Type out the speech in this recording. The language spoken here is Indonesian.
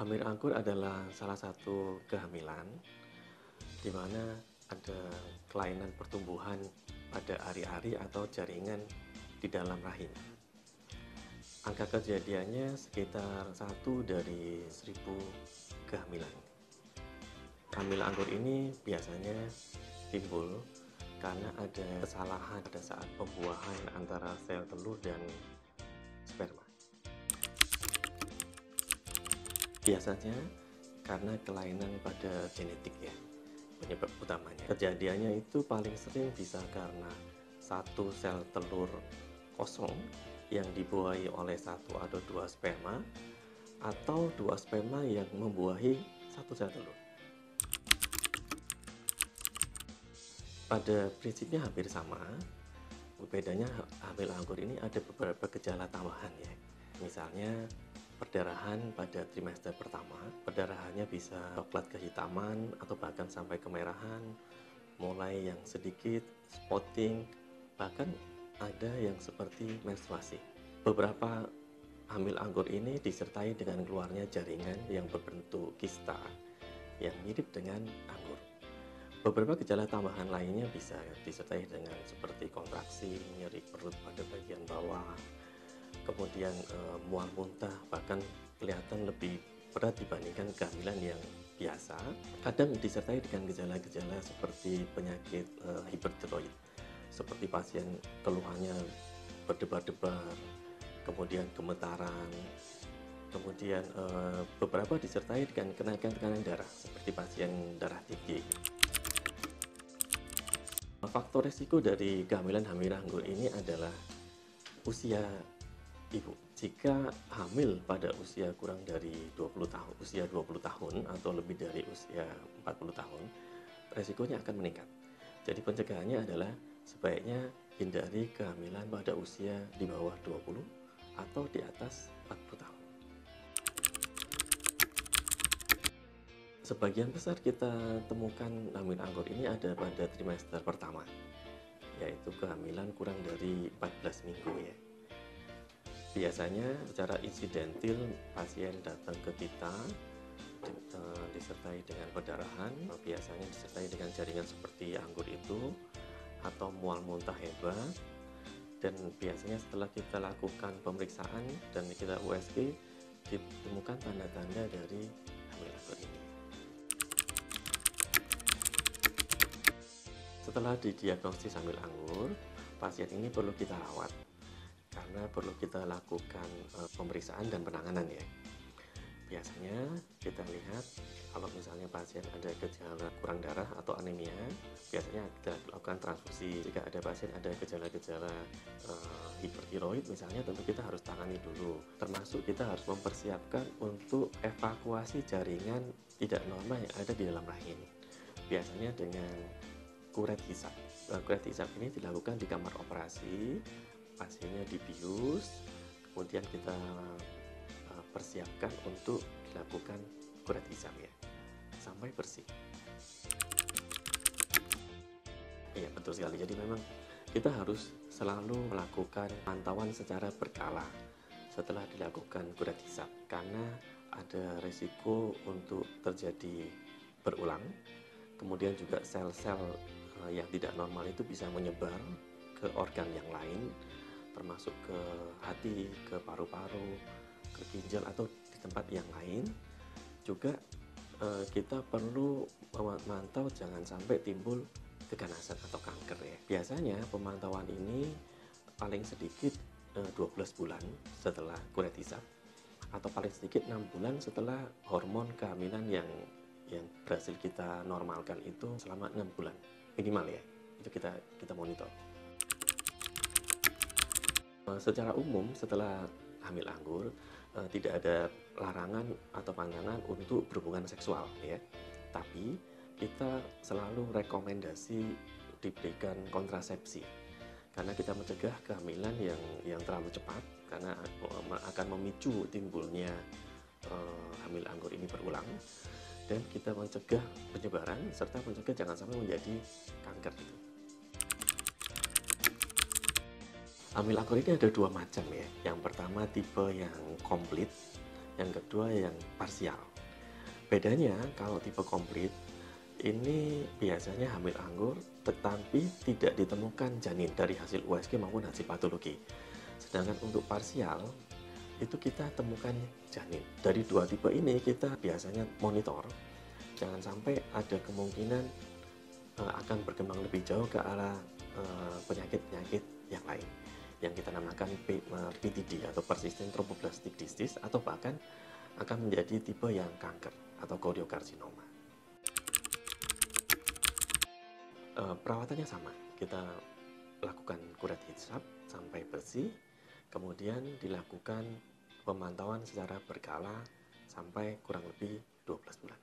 Hamil anggur adalah salah satu kehamilan di mana ada kelainan pertumbuhan pada ari-ari atau jaringan di dalam rahim. Angka kejadiannya sekitar 1 dari 1000 kehamilan. Hamil anggur ini biasanya timbul karena ada kesalahan pada saat pembuahan antara sel telur dan sperma. Biasanya karena kelainan pada genetik ya, penyebab utamanya. Kejadiannya itu paling sering bisa karena satu sel telur kosong yang dibuahi oleh satu atau dua sperma, atau dua sperma yang membuahi satu sel telur. Pada prinsipnya hampir sama, bedanya hamil anggur ini ada beberapa gejala tambahan ya. Misalnya perdarahan pada trimester pertama, perdarahannya bisa coklat kehitaman atau bahkan sampai kemerahan, mulai yang sedikit, spotting, bahkan ada yang seperti menstruasi. Beberapa hamil anggur ini disertai dengan keluarnya jaringan yang berbentuk kista yang mirip dengan anggur. Beberapa gejala tambahan lainnya bisa disertai dengan seperti kontraksi, nyeri perut pada bagian bawah, kemudian mual muntah, bahkan kelihatan lebih berat dibandingkan kehamilan yang biasa. Kadang disertai dengan gejala-gejala seperti penyakit hipertiroid, seperti pasien keluhannya berdebar-debar, kemudian gemetaran, kemudian beberapa disertai dengan kenaikan tekanan darah seperti pasien darah tinggi. Faktor risiko dari kehamilan hamil anggur ini adalah usia ibu. Jika hamil pada usia kurang dari 20 tahun, usia 20 tahun atau lebih dari usia 40 tahun, resikonya akan meningkat. Jadi pencegahannya adalah sebaiknya hindari kehamilan pada usia di bawah 20 atau di atas 40 tahun. Sebagian besar kita temukan hamil anggur ini ada pada trimester pertama, yaitu kehamilan kurang dari 14 minggu ya. Biasanya secara insidentil pasien datang ke kita disertai dengan perdarahan, biasanya disertai dengan jaringan seperti anggur itu, atau mual muntah hebat, dan biasanya setelah kita lakukan pemeriksaan dan kita USG ditemukan tanda-tanda dari hamil anggur ini. Setelah didiagnosis hamil anggur, pasien ini perlu kita rawat karena perlu kita lakukan pemeriksaan dan penanganan ya. Biasanya kita lihat kalau misalnya pasien ada gejala kurang darah atau anemia, biasanya kita lakukan transfusi. Jika ada pasien ada gejala-gejala hipertiroid misalnya, tentu kita harus tangani dulu. Termasuk kita harus mempersiapkan untuk evakuasi jaringan tidak normal yang ada di dalam rahim. Biasanya dengan kuret hisap. Kuret hisap ini dilakukan di kamar operasi, pasiennya dibius, kemudian kita persiapkan untuk dilakukan kuret hisap ya, sampai bersih. Iya betul sekali. Jadi memang kita harus selalu melakukan pantauan secara berkala setelah dilakukan kuret hisap, karena ada risiko untuk terjadi berulang. Kemudian juga sel-sel yang tidak normal itu bisa menyebar ke organ yang lain, termasuk ke hati, ke paru-paru, ke ginjal, atau di tempat yang lain. Juga kita perlu memantau jangan sampai timbul keganasan atau kanker ya. Biasanya pemantauan ini paling sedikit 12 bulan setelah kuret hisap, atau paling sedikit 6 bulan setelah hormon kehamilan yang berhasil kita normalkan itu selama 6 bulan minimal ya, itu kita monitor. Secara umum setelah hamil anggur tidak ada larangan atau pantangan untuk berhubungan seksual ya, tapi kita selalu rekomendasi diberikan kontrasepsi karena kita mencegah kehamilan yang terlalu cepat, karena akan memicu timbulnya hamil anggur ini berulang, dan kita mencegah penyebaran serta mencegah jangan sampai menjadi kanker gitu. Hamil anggur ini ada dua macam ya. Yang pertama tipe yang komplit, yang kedua yang parsial. Bedanya kalau tipe komplit ini biasanya hamil anggur tetapi tidak ditemukan janin dari hasil USG maupun hasil patologi. Sedangkan untuk parsial itu kita temukan janin. Dari dua tipe ini kita biasanya monitor, jangan sampai ada kemungkinan akan berkembang lebih jauh ke arah penyakit-penyakit yang lain yang kita namakan PTD atau persistent tromboblastic disease, atau bahkan akan menjadi tipe yang kanker atau kordiokarsinoma. Perawatannya sama, kita lakukan kuret hisap sampai bersih, kemudian dilakukan pemantauan secara berkala sampai kurang lebih 12 bulan.